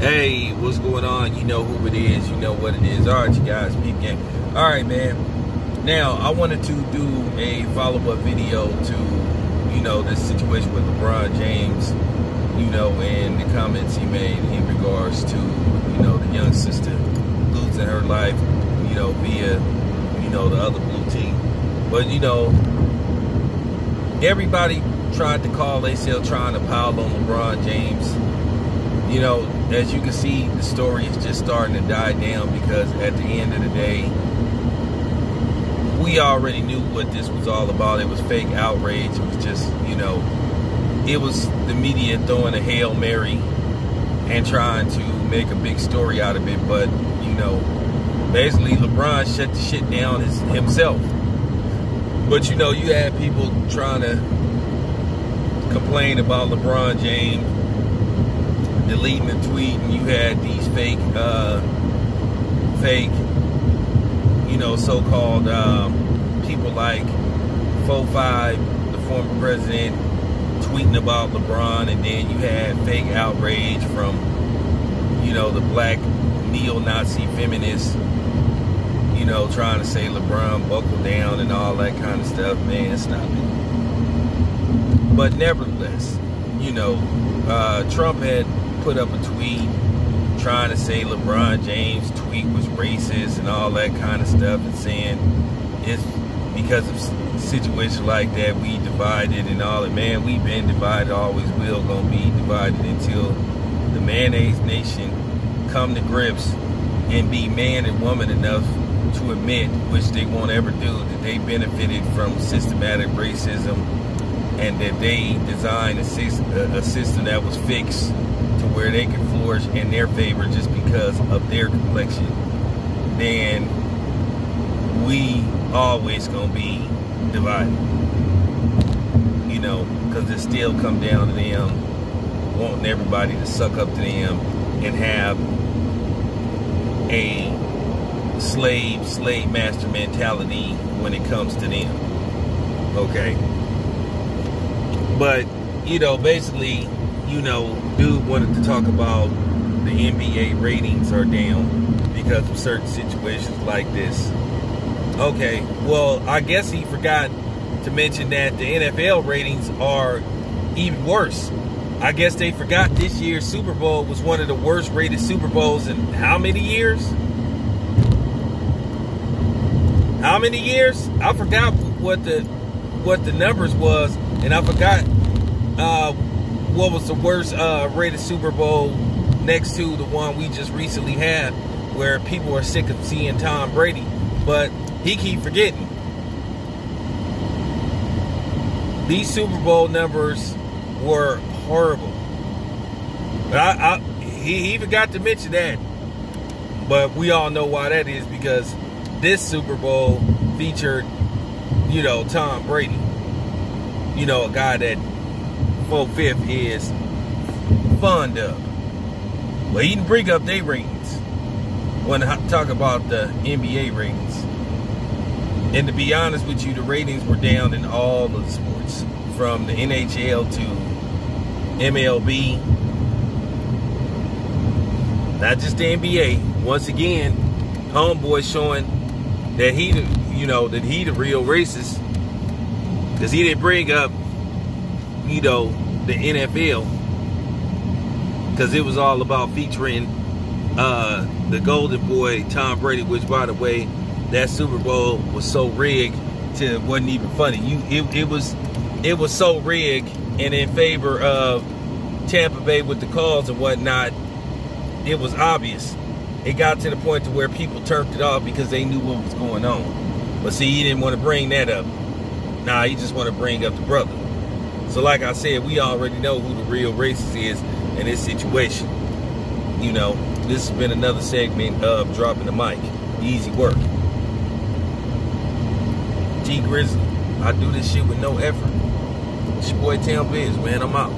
Hey, what's going on? You know who it is. You know what it is. All right, you guys, peep game. All right, man. Now, I wanted to do a follow-up video to, this situation with LeBron James, and the comments he made in regards to, the young sister losing her life, via, the other blue team. But, everybody tried to call themselves trying to pile on LeBron James. As you can see, the story is just starting to die down because at the end of the day, we already knew what this was all about. It was fake outrage. It was just, it was the media throwing a Hail Mary and trying to make a big story out of it. But, basically LeBron shut the shit down himself. But, you had people trying to complain about LeBron James deleting the tweet, and you had these fake, so-called people like 4-5, the former president, tweeting about LeBron, and then you had fake outrage from, the black neo-Nazi feminists, trying to say LeBron buckle down and all that kind of stuff. Man, stop it. But nevertheless, Trump had put up a tweet trying to say LeBron James' tweet was racist and all that kind of stuff, and saying it's because of situations like that we divided and all that. Man, we've been divided, always will, gonna be divided until the mayonnaise nation come to grips and be man and woman enough to admit, which they won't ever do, that they benefited from systematic racism and that they designed a system that was fixed to where they could flourish in their favor just because of their complexion. Then we always gonna be divided, because it still come down to them wanting everybody to suck up to them and have a slave master mentality when it comes to them. Okay. But, basically, dude wanted to talk about the NBA ratings are down because of certain situations like this. Okay, well, I guess he forgot to mention that the NFL ratings are even worse. I guess they forgot this year's Super Bowl was one of the worst rated Super Bowls in how many years? How many years? I forgot what the numbers was, and I forgot what was the worst rated Super Bowl next to the one we just recently had, where people are sick of seeing Tom Brady. But he keep forgetting. These Super Bowl numbers were horrible. But he forgot to mention that. But we all know why that is, because this Super Bowl featured, Tom Brady. A guy that 4/5 is fond of. But he didn't bring up their ratings when I talk about the NBA ratings. And to be honest with you, the ratings were down in all of the sports, from the NHL to MLB. Not just the NBA. Once again, homeboy showing that he the real racist, because he didn't bring up, the NFL, because it was all about featuring the golden boy Tom Brady, which, by the way, that Super Bowl was so rigged it wasn't even funny. It was so rigged and in favor of Tampa Bay with the calls and whatnot. It was obvious. It got to the point to where people turfed it off because they knew what was going on. But see, he didn't want to bring that up. Nah, he just want to bring up the brother. So like I said, we already know who the real racist is in this situation. This has been another segment of Dropping the Mic. Easy work. G Grizzly. I do this shit with no effort. It's your boy Town Biz, man. I'm out.